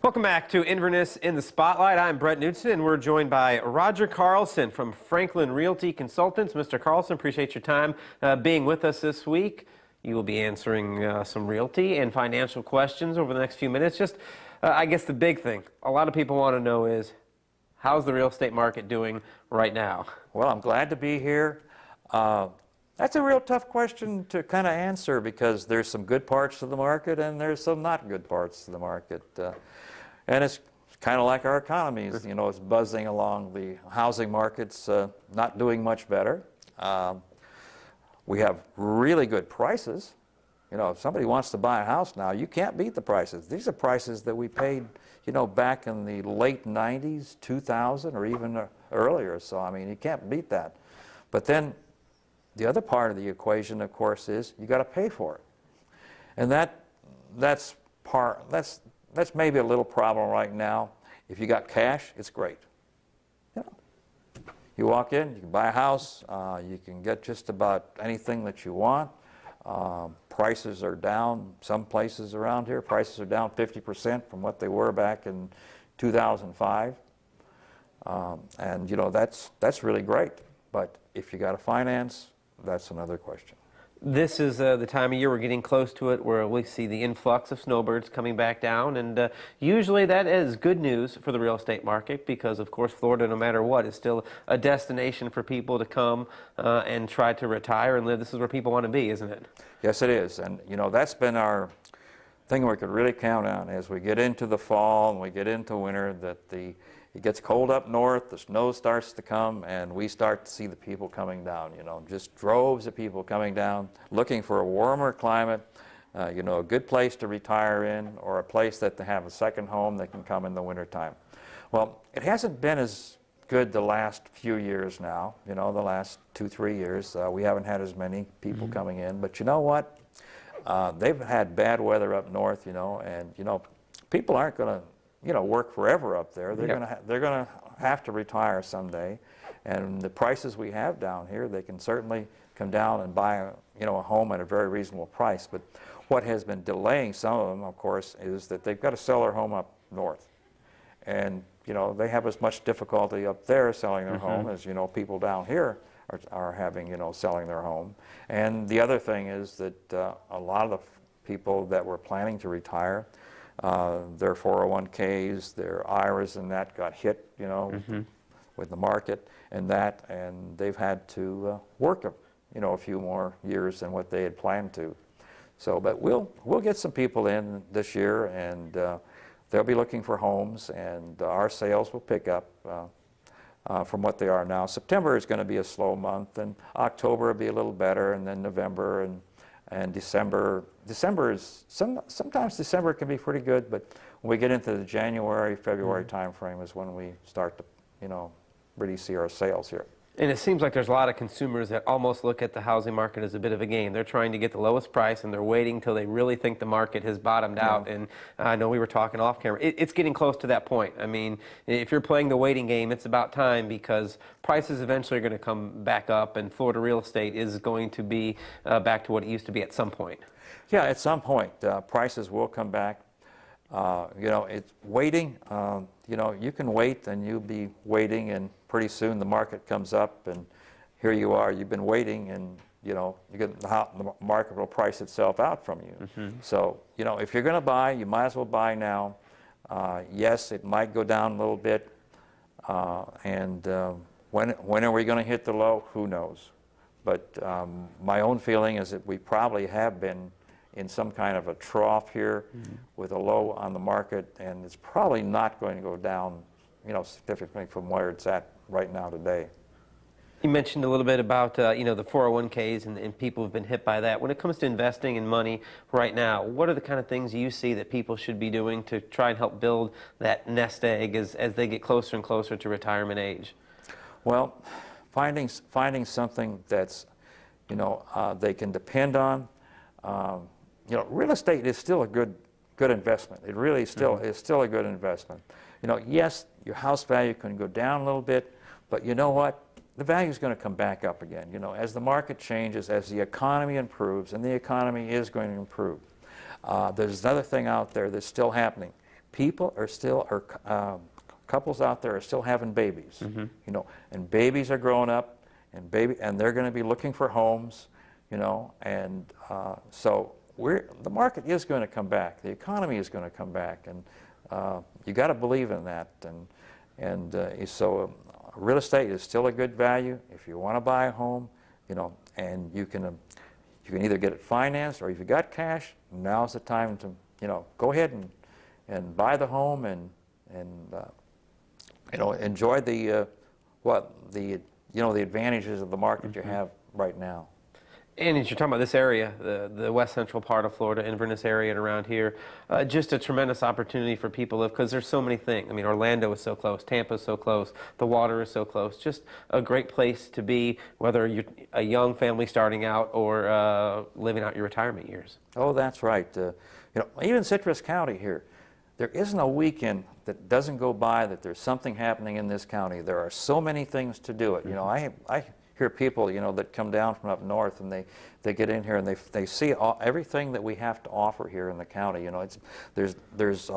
Welcome back to Inverness in the Spotlight. I'm Brett Knudsen, and we're joined by Roger Carlson from Franklin Realty Consultants. Mr. Carlson, appreciate your time being with us this week. You will be answering some realty and financial questions over the next few minutes. Just, I guess the big thing a lot of people want to know is, how's the real estate market doing right now? Well, I'm glad to be here. That's a real tough question to kind of answer because there's some good parts to the market and there's some not good parts to the market. And it's kind of like our economies, you know, it's buzzing along. The housing market's not doing much better. We have really good prices. You know, if somebody wants to buy a house now, you can't beat the prices. These are prices that we paid, you know, back in the late 90s, 2000, or even earlier. So, I mean, you can't beat that. But then the other part of the equation, of course, is you got to pay for it. And that's maybe a little problem right now. If you got cash, it's great. You know, you walk in, you can buy a house, you can get just about anything that you want. Prices are down. Some places around here, prices are down 50% from what they were back in 2005. And you know, that's really great. But if you got to finance, that's another question. This is the time of year we're getting close to it where we see the influx of snowbirds coming back down, and usually that is good news for the real estate market because, of course, Florida, no matter what, is still a destination for people to come and try to retire and live. This is where people want to be, isn't it? Yes, it is. And, you know, that's been our thing we could really count on as we get into the fall and we get into winter, that it gets cold up north, the snow starts to come, and we start to see the people coming down, you know, just droves of people coming down, looking for a warmer climate, you know, a good place to retire in, or a place that they have a second home that can come in the wintertime. Well, it hasn't been as good the last few years now, you know, the last 2-3 years. We haven't had as many people coming in, but you know what? They've had bad weather up north, you know, and, you know, people aren't going to, you know, work forever up there. They're going to have to retire someday, and the prices we have down here, they can certainly come down and buy a home at a very reasonable price. But what has been delaying some of them, of course, is that they've got to sell their home up north, and you know, they have as much difficulty up there selling their home as, you know, people down here are having, you know, selling their home. And the other thing is that a lot of the people that were planning to retire, their 401ks, their IRAs and that got hit, you know, with the market and they've had to work a few more years than what they had planned to. So, but we'll get some people in this year, and they'll be looking for homes, and our sales will pick up from what they are now. September is going to be a slow month, and October will be a little better, and then November and December. December is sometimes December can be pretty good, but when we get into the January, February time frame is when we start to, you know, really see our sales here. And it seems like there's a lot of consumers that almost look at the housing market as a bit of a game. They're trying to get the lowest price, and they're waiting until they really think the market has bottomed out. And I know we were talking off camera. It's getting close to that point. I mean, if you're playing the waiting game, it's about time, because prices eventually are going to come back up, and Florida real estate is going to be back to what it used to be at some point. Yeah, at some point, prices will come back. You know, it's waiting. You know, you can wait and you'll be waiting, and pretty soon the market comes up, and here you are. You've been waiting, and you know, the market will price itself out from you. So, you know, if you're going to buy, you might as well buy now. Yes, it might go down a little bit, and when are we going to hit the low? Who knows? But my own feeling is that we probably have been in some kind of a trough here with a low on the market, and it's probably not going to go down, you know, significantly from where it's at right now today. You mentioned a little bit about you know, the 401ks and people have been hit by that. When it comes to investing in money right now, what are the kind of things you see that people should be doing to try and help build that nest egg as they get closer and closer to retirement age? Well, finding something that's, you know, they can depend on. You know, real estate is still a good investment. It really still is still a good investment. You know, yes, your house value can go down a little bit, but you know what? The value is going to come back up again. You know, as the market changes, as the economy improves, and the economy is going to improve. There's another thing out there that's still happening. people are still, or couples out there are still having babies, you know, and babies are growing up, and they're going to be looking for homes, you know, and so the market is going to come back, the economy is going to come back, and you got to believe in that, and so real estate is still a good value if you want to buy a home, you know, and you can either get it financed, or if you got cash, now's the time to, you know, go ahead and buy the home and you know, enjoy the advantages of the market you have right now. And as you're talking about this area, the west central part of Florida, Inverness area and around here, just a tremendous opportunity for people because there's so many things. I mean, Orlando is so close, Tampa is so close, the water is so close. Just a great place to be, whether you're a young family starting out or living out your retirement years. Oh, that's right. You know, even Citrus County here, there isn't a weekend that doesn't go by that there's something happening in this county. There are so many things to do it. You know, I hear people, you know, that come down from up north and they get in here and they see everything that we have to offer here in the county. You know, there's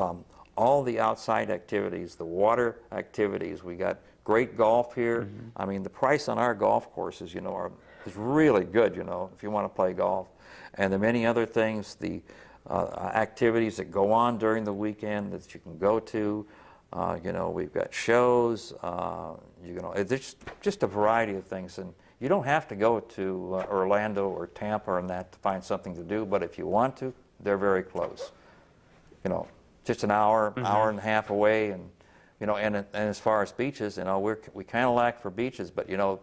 all the outside activities, the water activities. We got great golf here. I mean, the price on our golf courses, you know, is really good. You know, if you want to play golf, and the many other things, the activities that go on during the weekend that you can go to. You know, we've got shows, you know, it's just a variety of things. And you don't have to go to Orlando or Tampa and that to find something to do, but if you want to, they're very close. You know, just an hour, hour and a half away. And, you know, and as far as beaches, you know, we kind of lack for beaches, but, you know,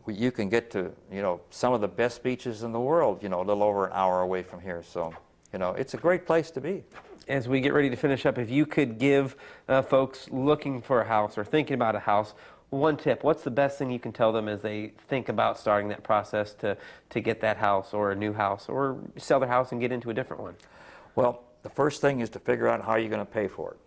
you can get to, you know, some of the best beaches in the world, you know, a little over an hour away from here. So, you know, it's a great place to be. As we get ready to finish up, if you could give folks looking for a house or thinking about a house one tip, what's the best thing you can tell them as they think about starting that process to get that house or a new house or sell their house and get into a different one? Well, the first thing is to figure out how you're going to pay for it.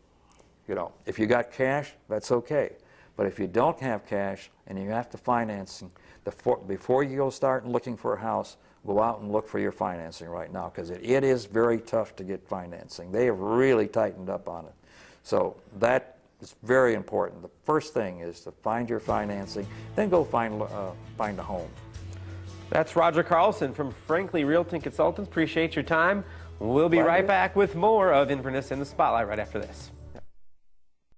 You know, if you got cash, that's okay. But if you don't have cash and you have to financing, before you go start looking for a house, go out and look for your financing right now, because it is very tough to get financing. They have really tightened up on it. So that is very important. The first thing is to find your financing, then go find a home. That's Roger Carlson from Frankly Realty Consultants. Appreciate your time. We'll be right back with more of Inverness in the Spotlight right after this.